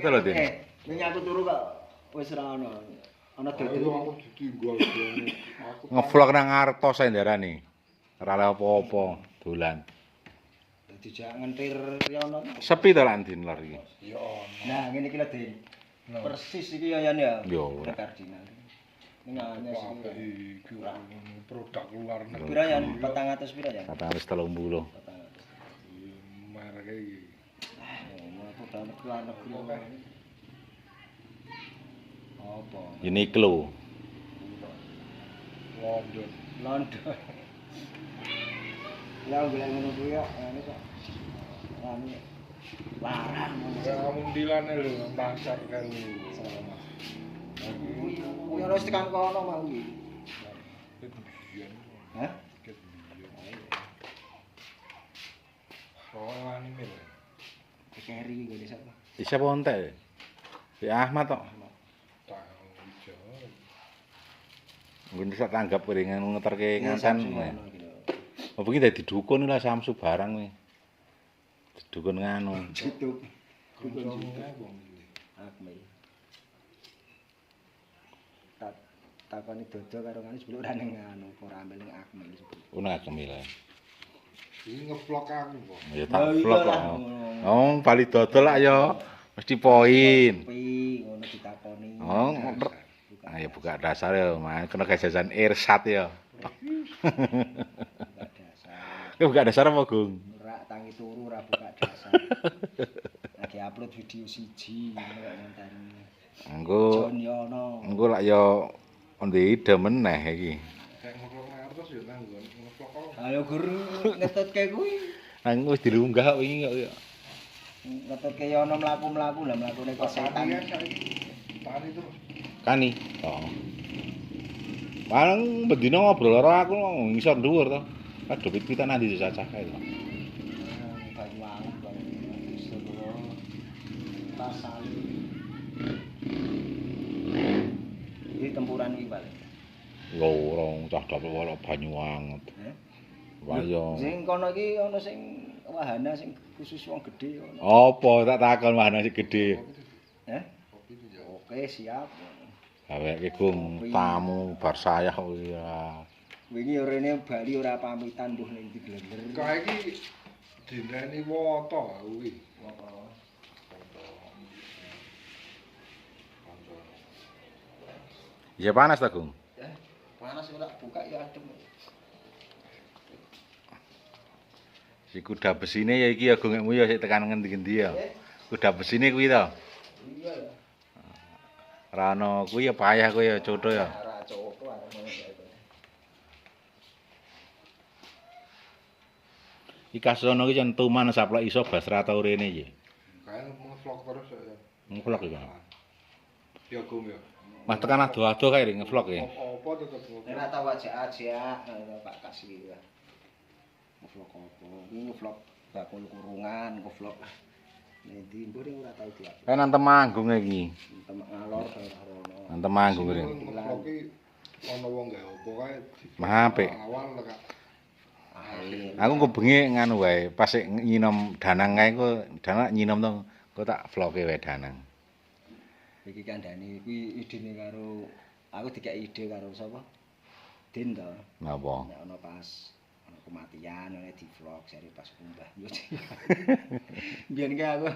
Betul lho, Din. Ning aku turu kok wis ora ono. Ana dodol. Aku ditinggal aku Ngevlog nang ngartos ae ndarani. Ora oleh apa-apa dolan. Dadi jak ngentir ya ono. Sepi to lan Din lor iki. ya ono. Nah, ngene iki lho, Din. Persis iki ya ya. Yo ora. Kardinal. Ning anyes Apa iki produk luar negeri. pira ya? 400 pira ya? 430. 400. Merek iki. Produk luar negeri. Apa? Uniqlo. London. London. Ya golek ngono kuwi ya, ngene kok. Anu larang ngono. Ya mundilane lho pasar kan. Kuwi ora wis tekan kono mau iki. Hah? Oh, anime lho. Keri iki sapa? Isa apa entek? Si Ahmad tok. Tak ijo. Mungkin bisa tanggap ringan ngeterke nganten. Oh begini dadi dukun lah Samsu barang nih. Dukun nganu. YouTube. Koncomu wong iki. Akmil. Takoni dodo karo ngene sebelum ora ning anu, ora ambil ning Akmil sebelum. Una kemila. Iki ngevlog aku kok. Ya tak vlog kok. Oh, bali dodol lah ya. Mesti poin. Pi ngono ditakoni. Oh, ayo buka dasar ya, man. Kena jajan Irsat ya. Buka dasar. Buka dasar apa, Gung? Ora tangi turu ora buka dasar. Lagi upload video siji ngono kok ngenteni. Engko Jon Yono. engko lak ya onde ide meneh iki. Kayak ngevlog ngartos ya nanggon ngevlog kok. Ayo guru ngetutke kuwi. Nang wis dilunggah wingi kok ya. Ngetutke Yono mlaku-mlaku lah mlakune kok setan. Tani saiki. Tani terus. Kani. Oh. Paling bendina ngobrol karo aku ngisor dhuwur to. Kadho pit-pitan nanti cacah kae to. Banyu anget kok. Pasal. Iki tempuran iki balik. Ya ora cah dapet wala banyu anget. Wayo. Sing kono iki ana sing wahana sing khusus wong gedhe ono. Apa tak takon wahana sing gedhe. Heh? Oke, siap. Awake Gung tamu bar sayah kok ya. Wingi yo rene Bali ora pamitan duh ning ndi glender. Kae iki dineni woto kuwi. Ya panas ta, Gung? Panas ora buka ya adem. Si kuda besine ya iki ya gongekmu ya sik tekan ngendi-endi ya. Kuda besine kuwi to. Iya ya. Ora ana kuwi ya payah kuwi ya cotho ya. Ora cocok arep ngono kae. Iki kasono iki jan tuman saplek iso basra ta urene iki. Kae ngevlog terus ya. Ngevlog iki. Ya Gum ya. Mas tekan ado-ado kae ngevlog ya. Apa tetep ngevlog. Ora tau ajak-ajak Pak Kasih ya. Ngevlog apa? Ini ngevlog bakul kurungan, ngevlog. Nanti mburi ora tau dia. Kae nang Temanggung iki. Temek ngalor daerah rono. Nang Temanggung iki. Ngevlog iki ana wong gawe apa kae. Mah apik. Awal lek Aku kok bengi nganu wae, pas sik nyinom danang kae kok danang nyinom to, kok tak vloge wae danang. Iki kandhane kuwi idene karo aku dikek ide karo sapa? Din to. Napa? Nek ana pas ana kematian oleh di vlog seri pas kumbah. Biyen ki aku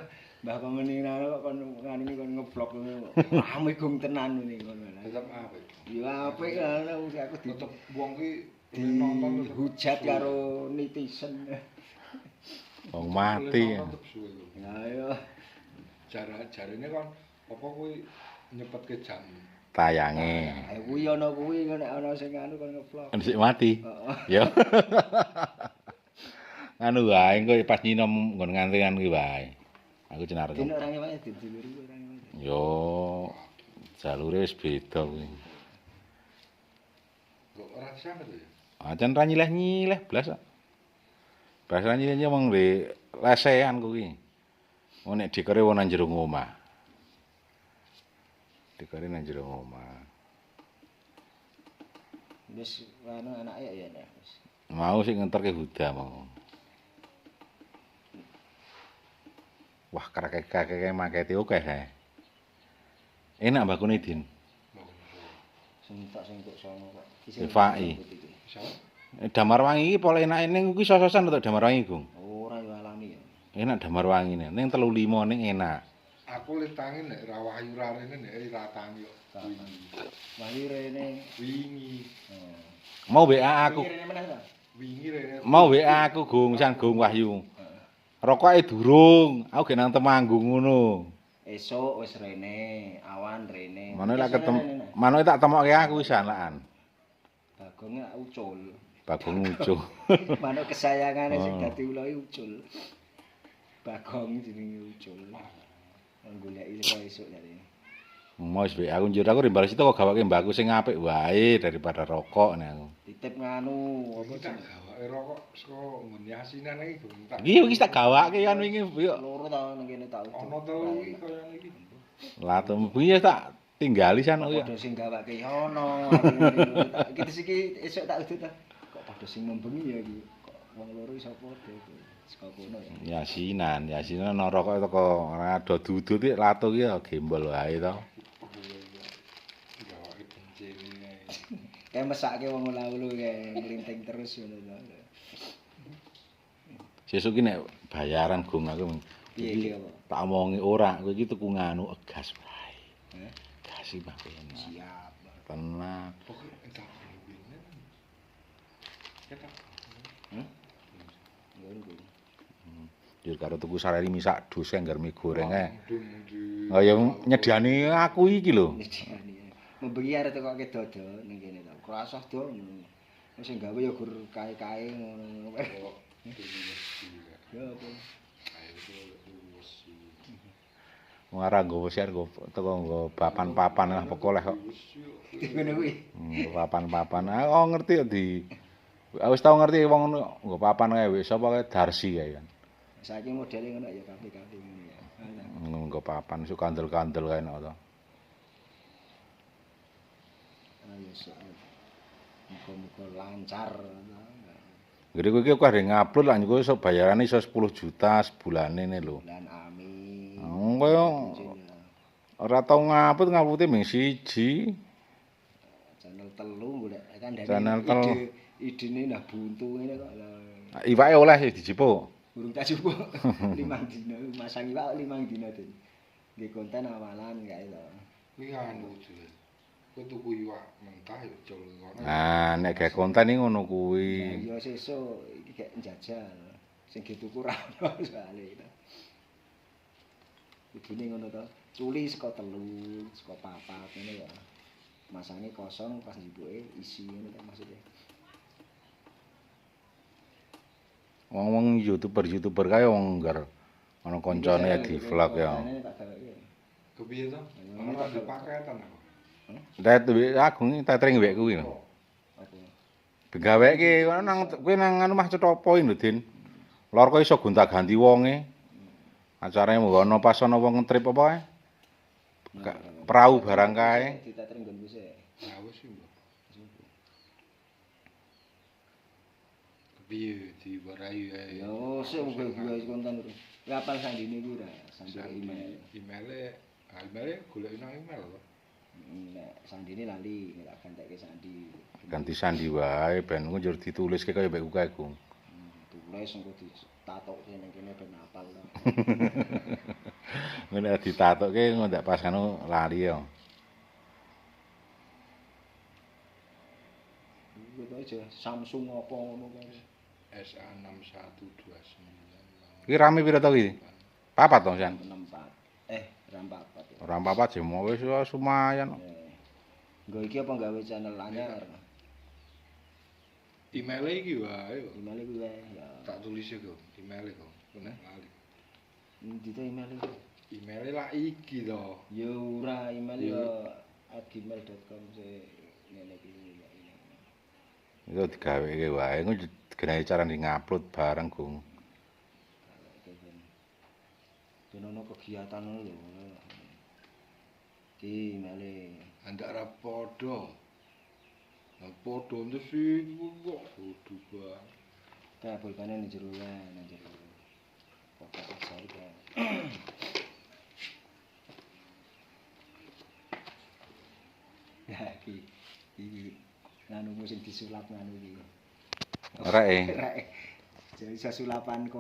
Mbah Pemenina kok kon ngene kon nge-vlog ngono. Rame gum tenan ngene ngono. tetep apik. Ya apik ngono aku Tetep wong ki nonton hujat karo netizen. Wong mati. Tetep suwe. Ya ayo Jarine kon apa kuwi nyepetke jam. Tayange. ayo kuwi ana kuwi nek ana sing anu kon nge-vlog. Kan sik mati. Heeh. Ya. Anu wae engko pas nyinom nggon ngantrian kuwi wae. Aku cenar. Dene ora ngewae dulur ora ngewae. Yo jalure wis beda kuwi. Kok ora sampe to ya? Acan ra nyileh-nyileh blas kok. Blas ra nyileh wong di lesehan kuwi. Wong nek dikere wong nang jero omah. Dikere nang jero omah. Wis anu anake ya nek wis. Mau sik ngenterke Huda mau. Wah, kakek-kakek makete oke kae. Enak bakune Din. Sing tok sono kok. Fai. Iso. Damarwangi iki pola enake ning kuwi sososan to Damarwangi, Gung. Ora yo alami ya. Enak Damarwangine. Ning 35 ning enak. Aku le tangi nek ra wahyu rarene nek ra tangi kok. Wahyu rene. Wingi. Mau WA aku. Rene meneh ta? Wingi rene. Mau WA aku Gung, San Gung Wahyu. Rokoke durung, aku ge nang Temanggung ngono. Esuk wis rene, awan rene. Mane lek ketemu, mane tak temokke aku wisan lakan. Bagong ucul. Bagong ucuh. Manuk kesayangane sing dadi ula ucul. Bagong jenenge ucul. Goleki kok esuk jare. Mau wis aku njur aku rimbal situ kok gawake mbakku sing apik wae daripada rokok nek aku. Titip nganu apa Apa tak gawake rokok saka nggon yasinan iki Gung tak. Iki wis tak gawake kan wingi yo. loro ta nang kene tau. Ana to iki kaya iki. Lah temu ya tak tinggali san yo. Padha sing gawake ono. Iki iki esuk tak udut ta. Kok padha sing membengi ya iki. Kok wong loro iso padha iki. Saka kono ya. Yasinan ana rokok teko ora ado dudut iki lato iki ya gembol wae to. Gawake bencene. Kayak mesake wong ula-ulu kayak nglinting terus ngono to. Sesuk ki nek bayaran Gung aku. Piye apa? Tak omongi ora, kowe iki tuku nganu gas wae. Gas iki Pak. Siap. Tenang. Pokoke entar ngene. Ketok. Ngono. Jur karo tuku sarari misak dus enggar mie goreng ae. Dung. Oh ya nyediani aku iki lho. Membengi arep tekoke dodo ning kene to. Krasah do. Sing gawe ya gur kae-kae ngono. Ya apa? Wong ora nggowo siar teko nggo papan-papan lah pokoke kok. Ngono kuwi. Papan-papan. Oh ngerti ya di wis tau ngerti wong ngono nggo papan kae wis sapa kae Darsi kae kan. Saiki modele ngono ya kafe-kafe ngono ya. Nggo papan iso kandel-kandel kae nek to. Ayo sok. Muga-muga lancar. Gede kowe iki kok arep ngupload lah kowe iso bayarane iso 10 juta sebulane ne lho. Dan amin. Kowe ora tau ngupload ming siji. Channel 3 golek kan dari Channel idene nah buntu ngene kok. Iwake oleh dijipuk. Burung tak jupuk 5 dina masang iwak 5 dina Den. Nggih konten awalan kae to. Iki anu jare. Kowe tuku iwak mentah ya jol ngono. Nah, nek gawe konten iki ngono kuwi. Ya sesuk iki gek njajal. Sing dituku ra ono soalé to. Kudune ngono to. Culi saka 3, saka 4 ngene ya. Masange kosong pas njibuke isi ngono ta maksudnya. Wong-wong YouTuber kae wong nggar ana koncone di vlog ya. Kepiye to? Ora ada paketan aku. Tet aku tetring wek kuwi lho. Apa? Digaweke nang kowe nang anu Mas Cetopo lho, Din. Lor kok iso gonta-ganti wonge. Acarane ngono pas ana wong ngetrip apa kae? Perahu barang kae. Ditetring nggon wis. Ya wis sih, Mbak. Kepiye diwarai ae. Yo sik muga-muga konten. Kapan sandine iki ora? Sampai email. Emaile golek nang email to. Nek sandine lali, nek gantekke sandi. Ganti sandi wae ben ku njur dituliske kaya mbek kae, Gung. Tulis engko ditatokke ning kene ben apal to. Ngene ditatokke ngondak pas anu lali ya. Gitu aja Samsung apa ngono kae. SA6129. Iki rame pira to iki? Papat to, San? 64. Ram 4. Ora papat jemo wis lumayan. Nggo iki apa gawe channel anyar. Emaile iki wae. Email iki wae ya. Tak tulis kok, emaile kok. Bener lali. Ndi to email iki? Emaile lah iki to. Ya ora email ya @gmail.com ngene iki. Itu digaweke wae. Engko digenahi cara ngupload bareng, Gung. Dene kegiatan ngono lho. Ki male Andak ra padha. Lah padha ndesi kok kudu banget. tak bolbane ning jero wae nang jero. Pokok iso iki. Ya iki nganu sing disulap nganu iki. Rek e. Rek. Jadi sesulapan